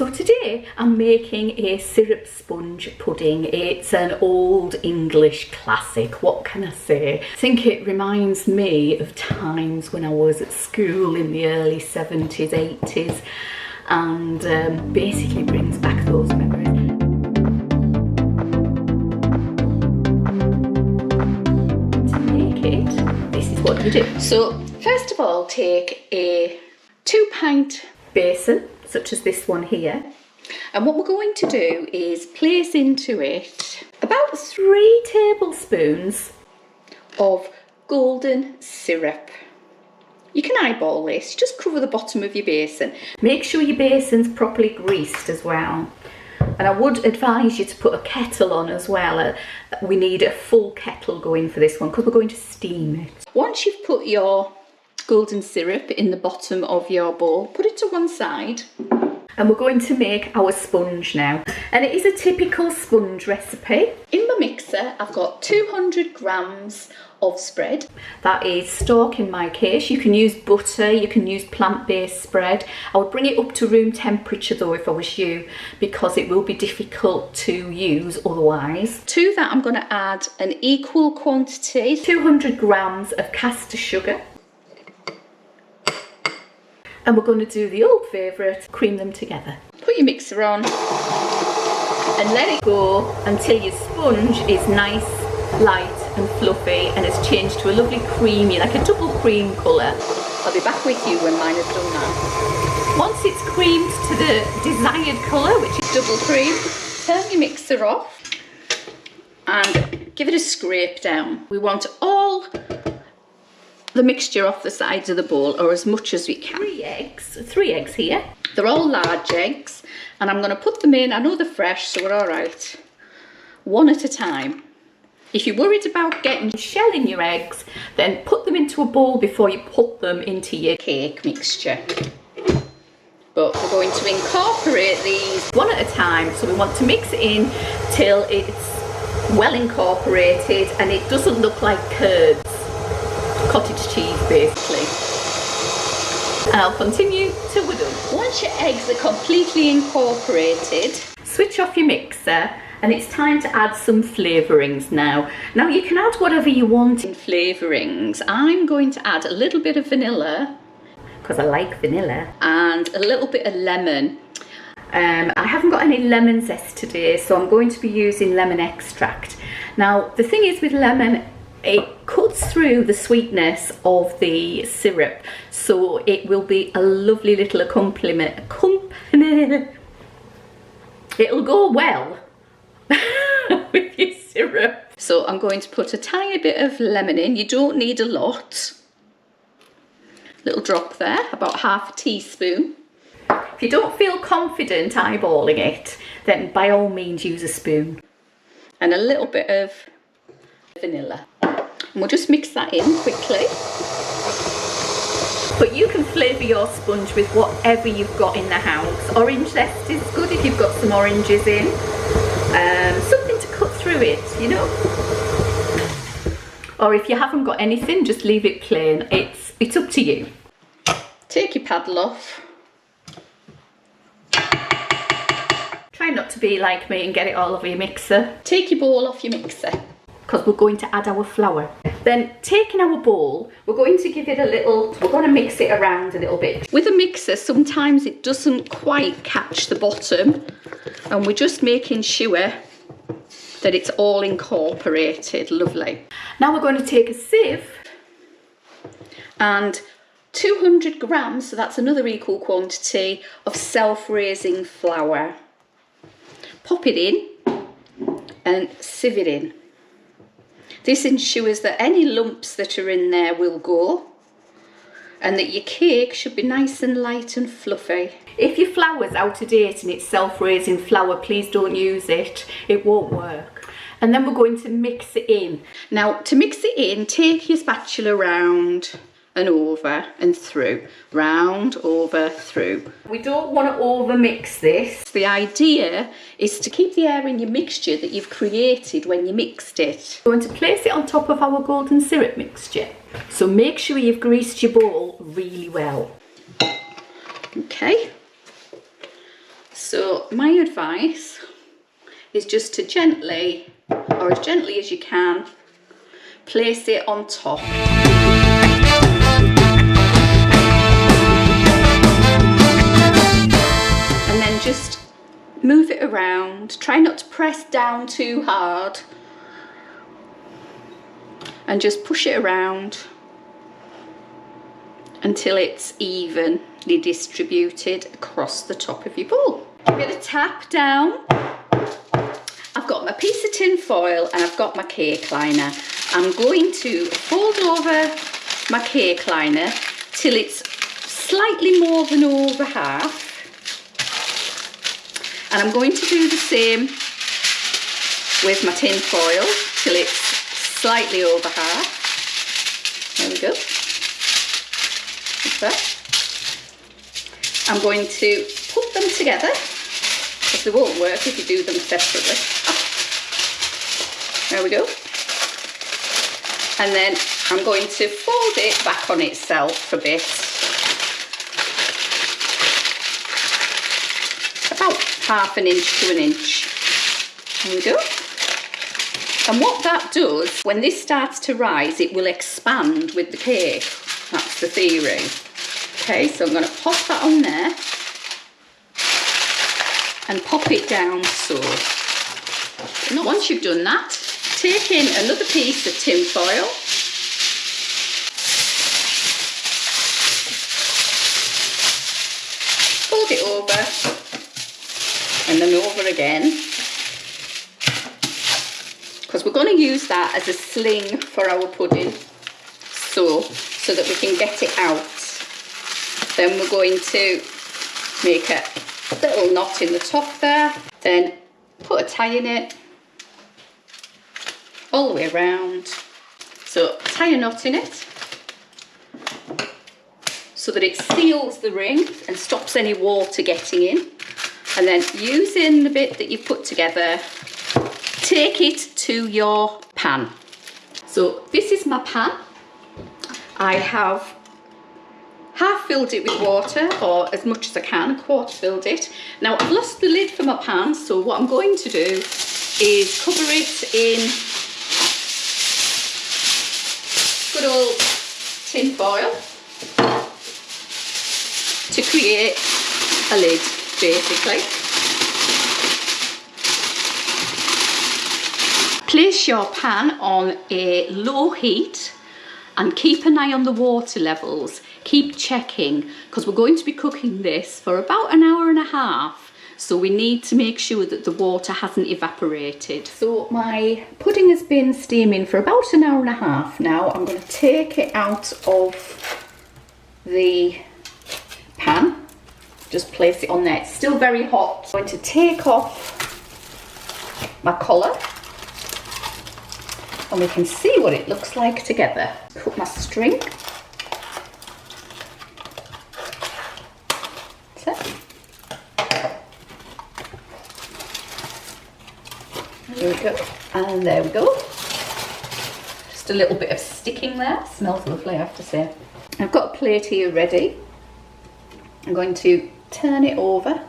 So today I'm making a syrup sponge pudding. It's an old English classic, what can I say? I think it reminds me of times when I was at school in the early 70s, 80s, and basically brings back those memories. To make it, this is what you do. So first of all, take a 2-pint basin, such as this one here, and what we're going to do is place into it about 3 tablespoons of golden syrup. You can eyeball this, just cover the bottom of your basin. Make sure your basin's properly greased as well, and I would advise you to put a kettle on as well. We need a full kettle going for this one because we're going to steam it. Once you've put your golden syrup in the bottom of your bowl, put it to one side, and we're going to make our sponge now, and it is a typical sponge recipe. In my mixer I've got 200 grams of spread. That is stock in my case. You can use butter, you can use plant-based spread. I would bring it up to room temperature though if I was you, because it will be difficult to use otherwise. To that I'm going to add an equal quantity, 200 grams of caster sugar. And we're going to do the old favourite, cream them together. Put your mixer on and let it go until your sponge is nice, light and fluffy and has changed to a lovely creamy, like a double cream colour. I'll be back with you when mine is done now. Once it's creamed to the desired colour, which is double cream, turn your mixer off and give it a scrape down. We want all the mixture off the sides of the bowl, or as much as we can. 3 eggs here. They're all large eggs, and I'm going to put them in. I know they're fresh, so we're all right. One at a time. If you're worried about getting shell in your eggs, then put them into a bowl before you put them into your cake mixture. But we're going to incorporate these one at a time, so we want to mix it in till it's well incorporated and it doesn't look like curds. Cottage cheese basically, and I'll continue till we're done. Once your eggs are completely incorporated, switch off your mixer and it's time to add some flavourings now. Now you can add whatever you want in flavourings. I'm going to add a little bit of vanilla because I like vanilla, and a little bit of lemon. I haven't got any lemon zest today, so I'm going to be using lemon extract. Now the thing is with lemon, it cuts through the sweetness of the syrup, so it will be a lovely little accompaniment. It'll go well with your syrup. So I'm going to put a tiny bit of lemon in. You don't need a lot. Little drop there, about half a teaspoon. If you don't feel confident eyeballing it, then by all means use a spoon. And a little bit of vanilla. And we'll just mix that in quickly. But you can flavour your sponge with whatever you've got in the house. Orange zest is good if you've got some oranges in. Something to cut through it, you know. Or if you haven't got anything, just leave it plain. It's up to you. Take your paddle off. Try not to be like me and get it all over your mixer. Take your bowl off your mixer, because we're going to add our flour. Then taking our bowl, we're going to give it a little, we're going to mix it around a little bit. With a mixer, sometimes it doesn't quite catch the bottom, and we're just making sure that it's all incorporated. Lovely. Now we're going to take a sieve and 200 grams, so that's another equal quantity of self-raising flour. Pop it in and sieve it in. This ensures that any lumps that are in there will go, and that your cake should be nice and light and fluffy. If your flour's out of date and it's self-raising flour, please don't use it. It won't work. And then we're going to mix it in. Now to mix it in, take your spatula round and over and through, round, over, through. We don't want to over mix this. The idea is to keep the air in your mixture that you've created when you mixed it. We're going to place it on top of our golden syrup mixture. So make sure you've greased your bowl really well. Okay. So my advice is just to gently, or as gently as you can, place it on top. And then just move it around. Try not to press down too hard. And just push it around until it's evenly distributed across the top of your bowl. Give it a tap down. I've got my piece of tin foil and I've got my cake liner. I'm going to fold over my cake liner till it's slightly more than over half. And I'm going to do the same with my tin foil till it's slightly over half. There we go. Like that. I'm going to put them together because they won't work if you do them separately. There we go. And then I'm going to fold it back on itself a bit. About half an inch to an inch. There we go. And what that does, when this starts to rise, it will expand with the cake. That's the theory. Okay, so I'm going to pop that on there and pop it down so. Once you've done that, take in another piece of tin foil. Fold it over and then over again. Because we're going to use that as a sling for our pudding, so that we can get it out. Then we're going to make a little knot in the top there, then put a tie in it all the way around. So tie a knot in it so that it seals the ring and stops any water getting in. And then using the bit that you put together, take it to your pan. So this is my pan. I have half filled it with water, or as much as I can, quarter filled it. Now I've lost the lid for my pan, so what I'm going to do is cover it in good old tin foil to create a lid, basically. Place your pan on a low heat and keep an eye on the water levels. Keep checking, because we're going to be cooking this for about an hour and a half. So we need to make sure that the water hasn't evaporated. So my pudding has been steaming for about an hour and a half now. I'm going to take it out of the pan. Just place it on there. It's still very hot. I'm going to take off my collar. And we can see what it looks like together. Put my string. There we go. And there we go. Just a little bit of sticking there. Smells lovely, I have to say. I've got a plate here ready. I'm going to turn it over.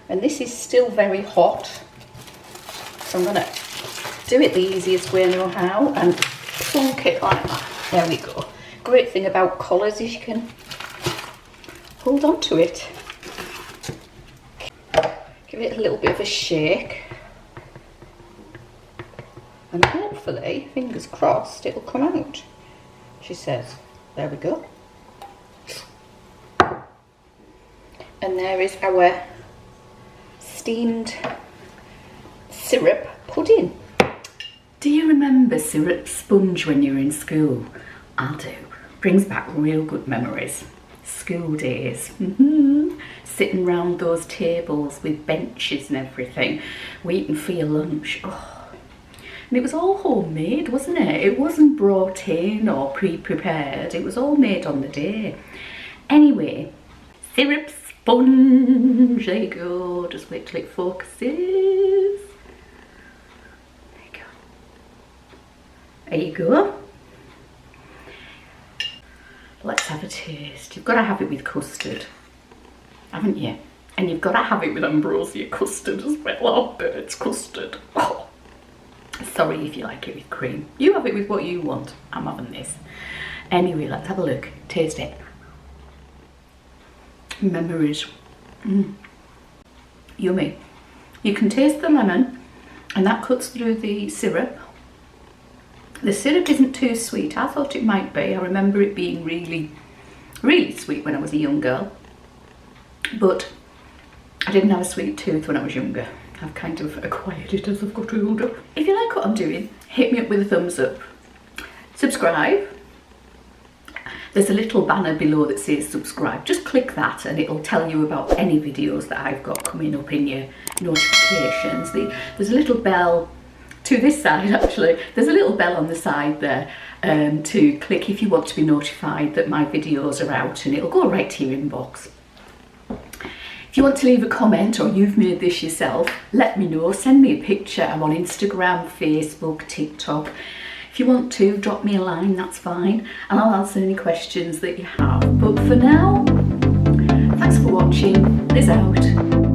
And this is still very hot. So I'm going to do it the easiest way I know how and plonk it like that. There we go. Great thing about collars is you can hold on to it. Give it a little bit of a shake. And hopefully, fingers crossed, it'll come out, she says. There we go. And there is our steamed syrup pudding. Do you remember syrup sponge when you were in school? I do. Brings back real good memories. School days. Sitting round those tables with benches and everything, waiting for your lunch. Oh. And it was all homemade, wasn't it? It wasn't brought in or pre-prepared. It was all made on the day. Anyway, syrup sponge. There you go. Just wait till it focuses. There you go. Let's have a taste. You've got to have it with custard, haven't you? And you've got to have it with ambrosia custard as well. Oh, bird's custard. Oh. Sorry if you like it with cream. You have it with what you want. I'm having this. Anyway, let's have a look. Taste it. Memories. Yummy. You can taste the lemon, and that cuts through the syrup. The syrup isn't too sweet. I thought it might be. I remember it being really, really sweet when I was a young girl. But I didn't have a sweet tooth when I was younger. I've kind of acquired it as I've got older. If you like what I'm doing, hit me up with a thumbs up. Subscribe. There's a little banner below that says subscribe. Just click that and it'll tell you about any videos that I've got coming up in your notifications. There's a little bell to this side actually. There's a little bell on the side there to click if you want to be notified that my videos are out, and it'll go right to your inbox. If you want to leave a comment or you've made this yourself, let me know. Send me a picture. I'm on Instagram, Facebook, TikTok. If you want to, drop me a line, that's fine. And I'll answer any questions that you have. But for now, thanks for watching. Liz out.